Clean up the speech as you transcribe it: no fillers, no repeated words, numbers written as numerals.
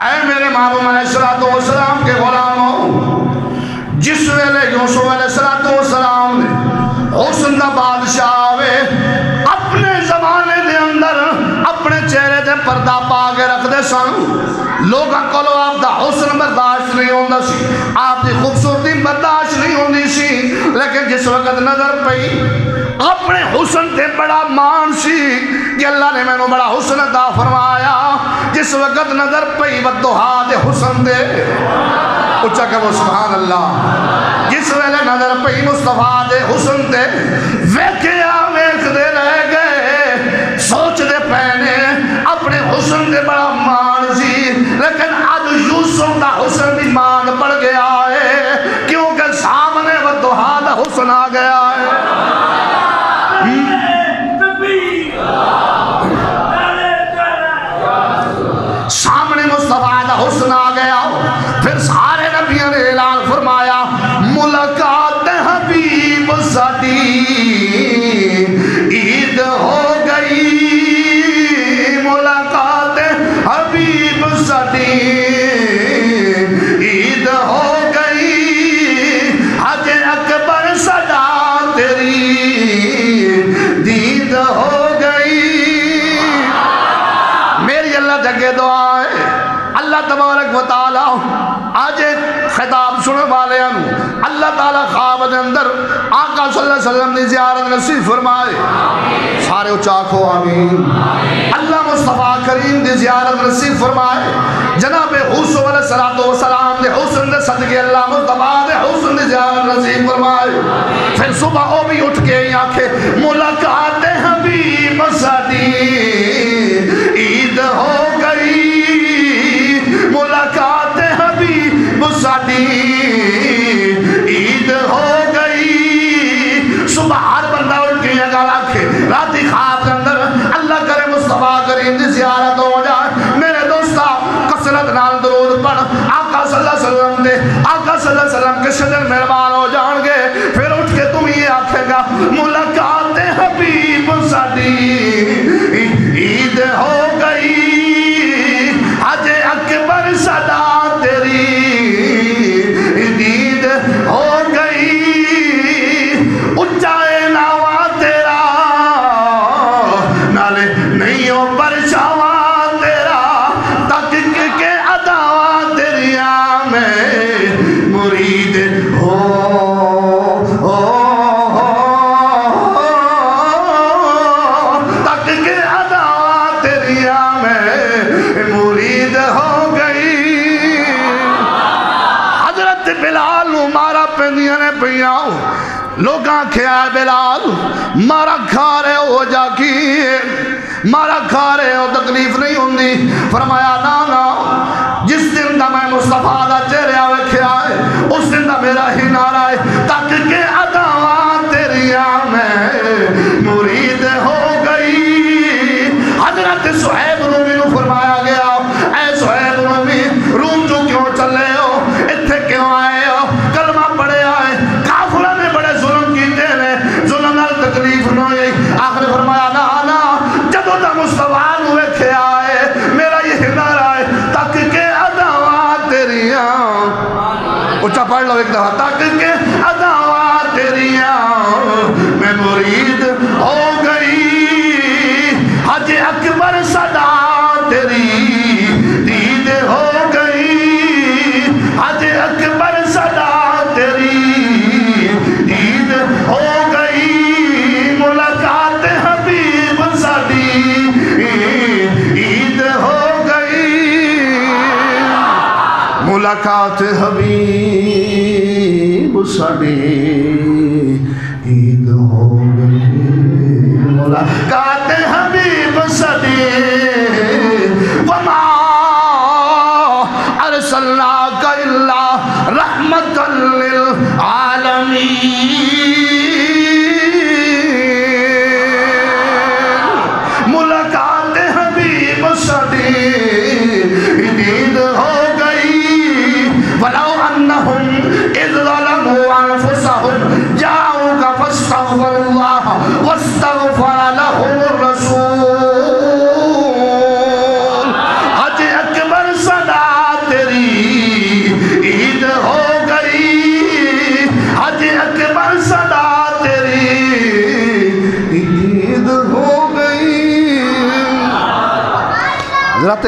اے میرے محبوب علیہ السلام کے غلاموں، جس ویلے یوسف علیہ السلام نے حسن دا بادشاہ آوے اپنے زمانے دے اندر اپنے چہرے دے پردہ پا کے رکھ دے سن، لوگاں کولو آپ دا حسن برداشت نہیں ہوندا سی، آپ دی خوبصورتی برداشت نہیں ہوندی سی، لیکن جس وقت نظر پئی اپنے حسن تے بڑا مان سی کہ اللہ نے میں نو بڑا حسن عطا فرمایا، جس وقت نظر پئی والضحیٰ دے حسن دے اچھا کہ وہ سبحان اللہ، جس ویلے نظر پئی مصطفیٰ دے حسن دے ویکھیا ویکھ دے رہ گئے، سوچ دے پہنے اپنے حسن دے بڑا مان سی، لیکن اب یوسف دا حسن بھی مان پڑ گیا ہے کیونکہ سامنے والضحیٰ دا حسن آ گیا ہے۔ سامنے مصطفیٰ دا حسن آ گیا، پھر سارے نبیوں نے اعلان فرمایا ملاقات حبیب ساڈی عید ہو گئی، ملاقات حبیب ساڈی عید ہو گئی، حج اکبر سدا تیری دید ہو گئی۔ میری اللہ جگہ دعا ہے اللہ تبارک و تعالی آج خطاب سننے والے ہیں، اللہ تعالیٰ خواب دے اندر آقا صلی اللہ علیہ وسلم نے زیارت نصیب فرمائے، سارے اچاکھو آمین۔ اللہ مصطفیٰ کریم دی زیارت نصیب فرمائے، جناب یوسف علیہ السلام دے حسن دے صدقے اللہ مصطفیٰ دے حسن دی زیارت نصیب فرمائے۔ پھر صبح وہ بھی اٹھ کے آنکھیں ملاقات حبیب ساڈی عید ہو گئی، ملاقات حبیب ساڈی عید ہو گئی۔ صبح ہر بندہ اٹھ کے گل آکھے، راتی خواب کے اندر اللہ کرے مصطفیٰ کریم دی زیارت ہو جائے۔ میرے دوستا کثرت نال درود پڑھ، آقا صلی اللہ علیہ وسلم دے آقا صلی اللہ علیہ وسلم کے شجر مہربان ہو جان گے، پھر اٹھ کے تم یہ آکھے گا ملاقات حبیب ساڈی عید ہو گئی، حج اکبر صدا تیری دید ہو گئی، اچائے ناوا تیرا نالے نہیں ہو پرچاوا تیرا، تک کے اداوا تیریا میں مرید ہو تک کے اداوا تیریا میں مرید ہو گئی۔ حضرت بلال مارا پہنیاں نے پیاؤ، لوگاں کھیا بلال مارا کھا رہے ہو جا کی، مارا کھا رہے ہو تکلیف نہیں ہوندی، فرمایا نا جس دن دا میں مصطفیٰ دا چہرے آوے کھیا ہے اس دن دا میرا ہی نعرہ ہے تک کہ اداواں تیریا میں مرید ہو گئی۔ حضرت صہیب رومی نو فرمایا گیا اے صہیب رومی روم جو کیوں چلے ہو، اتھے کیوں آئے ہو، کلمہ پڑھے آئے، کافرہ نے بڑے ظلم کیتے ہیں، ظلم نال تکلیف نہ ہوئی، آخر فرمایا نا جدو دا مصطفیٰ نو ویکھے آئے میرا یہ نعرہ ہے تک کہ اداواں تیریاں، اچھا پڑھ لو ایک دفعہ، تک کہ اداواں تیریاں میں مرید ہو گئی، حج اکبر صدا تیری دید ہو گئی، حج اکبر صدا تیری دید ہو گئی، ملاقات حبیب ساڈی عید ہو گئی، ملاقات حبیب ساڈی عید ہو گئی، ملاقات حبیب ساڈی، وما ارسلناک الا رحمت للعالمین، ملاقات حبیب ساڈی عید ہو گئی، ولو انہم اذ ظلموا انفسہم جاؤک فاستغفر اللہ واستغفر لهم الرسول، حج اکبر صدا حضرت